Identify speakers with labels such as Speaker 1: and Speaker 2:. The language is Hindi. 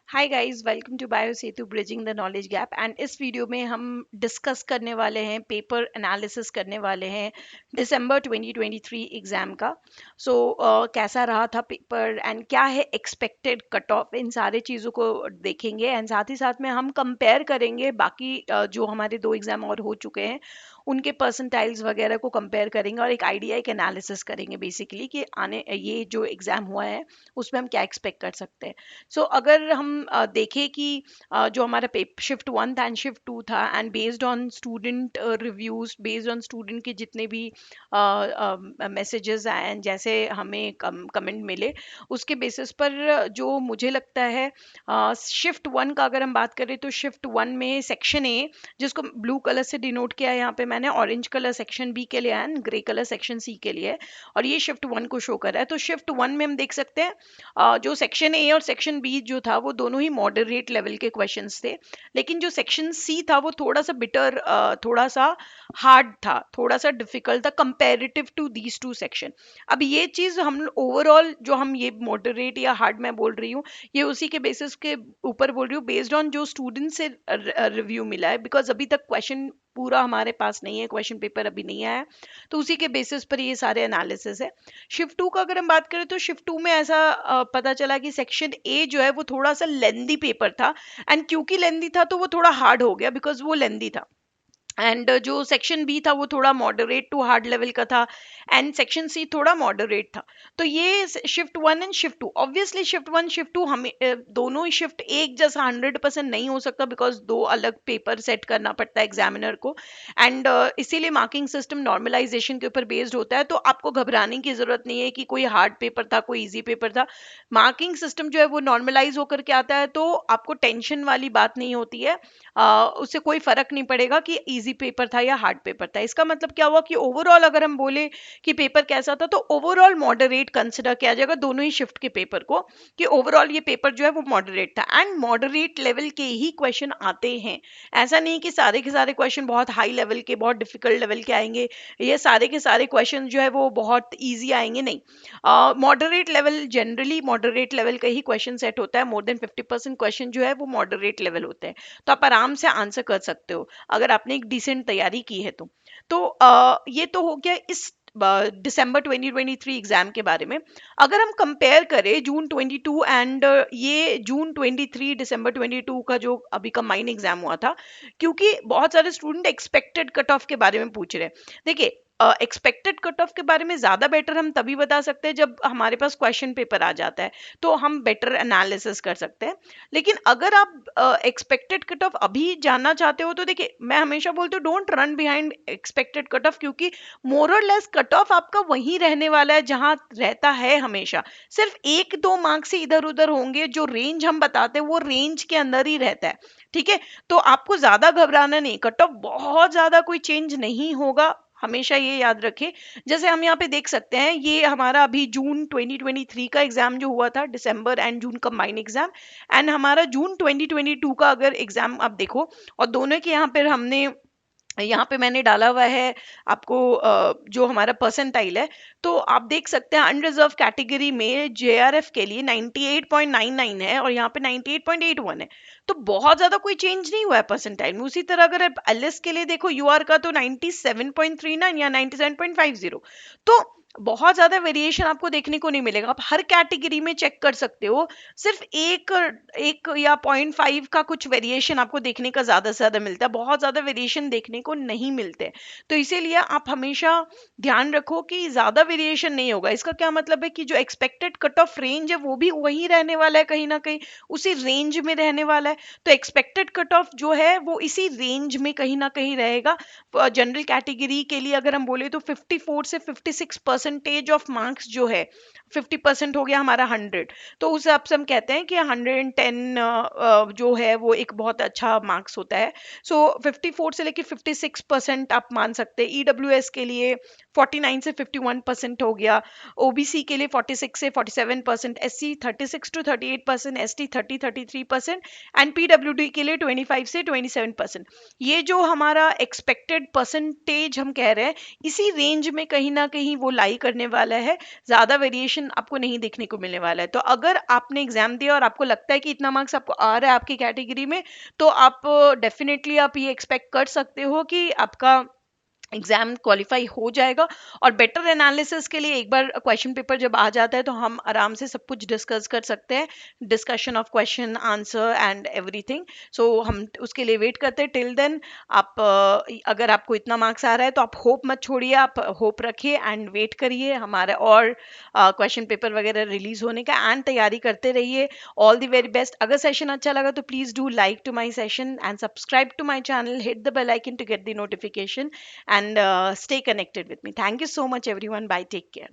Speaker 1: Hi guys, welcome to bio Setu bridging the knowledge gap. And इस वीडियो में हम डिस्कस करने वाले हैं, पेपर एनालिसिस करने वाले हैं दिसंबर 2023 एग्जाम का। सो कैसा रहा था पेपर एंड क्या है एक्सपेक्टेड कट ऑफ, इन सारे चीज़ों को देखेंगे। एंड साथ ही साथ में हम कंपेयर करेंगे बाकी जो हमारे दो एग्जाम और हो चुके हैं उनके परसेंटाइल्स वगैरह को कंपेयर करेंगे और एक आइडिया, एक एनालिसिस करेंगे बेसिकली कि आने ये जो एग्ज़ाम हुआ है उसमें हम क्या एक्सपेक्ट कर सकते हैं। सो अगर हम देखें कि जो हमारा शिफ्ट वन था एंड शिफ्ट टू था, and based on student reviews, based on student के जितने भी मैसेजेस आए and जैसे हमें कमेंट मिले, उसके बेसिस पर जो मुझे लगता है शिफ्ट वन का अगर हम बात करें तो शिफ्ट वन में सेक्शन ए, जिसको ब्लू कलर से डिनोट किया है यहाँ पे मैंने, ऑरेंज कलर सेक्शन बी के लिए है and grey colour section C के लिए है, और ये शिफ्ट वन को शो कर रहा है। तो शिफ्ट वन में हम देख सकते हैं जो सेक्शन ए और सेक्शन बी जो था वो दोनों ही मॉडरेट लेवल के क्वेश्चंस थे, लेकिन जो सेक्शन सी था वो थोड़ा सा बिटर, थोड़ा सा हार्ड था, थोड़ा सा डिफिकल्ट था comparative to these two section. अब ये चीज हम ओवरऑल जो हम ये मॉडरेट या हार्ड मैं बोल रही हूँ, ये उसी के बेसिस के ऊपर बोल रही हूँ, बेस्ड ऑन जो स्टूडेंट से रिव्यू मिला है, बिकॉज अभी तक क्वेश्चन पूरा हमारे पास नहीं है, क्वेश्चन पेपर अभी नहीं आया है, तो उसी के बेसिस पर ये सारे एनालिसिस है। शिफ्ट टू का अगर हम बात करें तो शिफ्ट टू में ऐसा पता चला कि सेक्शन ए जो है वो थोड़ा सा लेंदी पेपर था, एंड क्योंकि लेंदी था तो वो थोड़ा हार्ड हो गया बिकॉज वो लेंदी था। एंड जो सेक्शन बी था वो थोड़ा मॉडरेट टू हार्ड लेवल का था, एंड सेक्शन सी थोड़ा मॉडरेट था। तो ये shift one and shift two, obviously shift one shift two हमें दोनों ही शिफ्ट एक जैसा 100% नहीं हो सकता, बिकॉज दो अलग पेपर सेट करना पड़ता है एग्जामिनर को। एंड इसीलिए मार्किंग सिस्टम नॉर्मलाइजेशन के ऊपर बेस्ड होता है, तो आपको घबराने की जरूरत नहीं है कि कोई हार्ड पेपर था कोई इजी पेपर था। मार्किंग सिस्टम जो है वो नॉर्मलाइज होकर के आता है, तो आपको टेंशन वाली बात नहीं होती है। उससे कोई फर्क नहीं पड़ेगा कि इजी पेपर था या हार्ड पेपर था। इसका मतलब क्या हुआ कि ओवरऑल अगर हम बोले कि पेपर कैसा था, तो ओवरऑल मॉडरेट कंसिडर किया जाएगा दोनों ही शिफ्ट के पेपर को, कि ओवरऑल ये पेपर जो है वो मॉडरेट था, एंड मॉडरेट लेवल के ही क्वेश्चन आते हैं। ऐसा नहीं कि सारे के सारे क्वेश्चन बहुत हाई लेवल के, बहुत डिफिकल्ट लेवल के आएंगे, ये सारे के सारे क्वेश्चन जो है वो बहुत ईजी आएंगे, नहीं। Moderate level, generally moderate level का ही क्वेश्चन सेट होता है। मोर देन 50% क्वेश्चन जो है वो मॉडरेट लेवल होते हैं, तो आप आराम से आंसर कर सकते हो अगर आपने एक डिसेंट तैयारी की है तो ये तो हो गया इस दिसंबर 2023 एग्जाम के बारे में। अगर हम कंपेयर करें जून 22 एंड ये जून 23 दिसंबर 22 का जो अभी कंबाइन एग्जाम हुआ था, क्योंकि बहुत सारे स्टूडेंट एक्सपेक्टेड कट ऑफ के बारे में पूछ रहे हैं। देखिए, एक्सपेक्टेड कट ऑफ के बारे में ज्यादा बेटर हम तभी बता सकते हैं जब हमारे पास क्वेश्चन पेपर आ जाता है, तो हम बेटर एनालिसिस कर सकते हैं। लेकिन अगर आप एक्सपेक्टेड कट ऑफ अभी जानना चाहते हो, तो देखिए मैं हमेशा बोलती हूँ don't run behind expected cut off, क्योंकि मोर और लेस कट ऑफ आपका वहीं रहने वाला है जहां रहता है हमेशा। सिर्फ एक दो मार्क्स से इधर उधर होंगे, जो रेंज हम बताते हैं वो रेंज के अंदर ही रहता है। ठीक है, तो आपको ज्यादा घबराना नहीं, कट ऑफ बहुत ज्यादा कोई चेंज नहीं होगा, हमेशा ये याद रखें। जैसे हम यहाँ पे देख सकते हैं, ये हमारा अभी जून 2023 का एग्जाम जो हुआ था, December and June combine exam, and हमारा जून 2022 का अगर एग्जाम आप देखो, और दोनों के यहाँ पे मैंने डाला हुआ है आपको जो हमारा परसेंटाइल है, तो आप देख सकते हैं अनरिजर्व कैटेगरी में जेआरएफ के लिए 98.99 है और यहाँ पे 98.81 है। तो बहुत ज्यादा कोई चेंज नहीं हुआ है परसेंटाइल में। उसी तरह अगर आप एलएस के लिए देखो, यूआर का तो 97.39 या 97.50, तो बहुत ज्यादा वेरिएशन आपको देखने को नहीं मिलेगा। आप हर कैटेगरी में चेक कर सकते हो, सिर्फ एक एक या 0.5 का कुछ वेरिएशन आपको देखने का ज्यादा से ज्यादा मिलता है, बहुत ज्यादा वेरिएशन देखने को नहीं मिलते। तो इसीलिए आप हमेशा ध्यान रखो कि ज्यादा वेरिएशन नहीं होगा। इसका क्या मतलब है कि जो एक्सपेक्टेड कट ऑफ रेंज है वो भी वही रहने वाला है, कहीं ना कहीं उसी रेंज में रहने वाला है। तो एक्सपेक्टेड कट ऑफ जो है वो इसी रेंज में कहीं ना कहीं रहेगा। जनरल कैटेगरी के लिए अगर हम बोले तो 54 से 56% ऑफ मार्क्स जो है, 50% हो गया हमारा 100, तो उस हिसाब से हम कहते हैं कि 110 जो है वो एक बहुत अच्छा मार्क्स होता है। सो 54 से लेकर 56% आप मान सकते हैं। ईडब्ल्यूएस के लिए 49 से 51% हो गया, ओबीसी के लिए 46 से 47%, SC 36 to 38%, ST 33% and PWD के लिए 25 से 27%। ये जो हमारा एक्सपेक्टेड परसेंटेज हम कह रहे हैं, इसी रेंज में कहीं ना कहीं वो लाई हाई करने वाला है, ज़्यादा वेरिएशन आपको नहीं देखने को मिलने वाला है। तो अगर आपने एग्जाम दिया और आपको लगता है कि इतना मार्क्स आपको आ रहा है आपकी कैटेगरी में, तो आप डेफिनेटली आप ये एक्सपेक्ट कर सकते हो कि आपका एग्जाम क्वालिफाई हो जाएगा। और बेटर एनालिसिस के लिए एक बार क्वेश्चन पेपर जब आ जाता है तो हम आराम से सब कुछ डिस्कस कर सकते हैं, discussion of question answer and everything. So हम उसके लिए वेट करते हैं। टिल देन आप अगर आपको इतना मार्क्स आ रहा है तो आप होप मत छोड़िए, आप होप रखिए एंड वेट करिए हमारे और क्वेश्चन पेपर वगैरह रिलीज होने का, एंड तैयारी करते रहिए। All the very best. अगर सेशन अच्छा लगा तो please do like to my session and subscribe to my channel, hit the bell icon to get the notification, and stay connected with me. Thank you so much, everyone. Bye. Take care.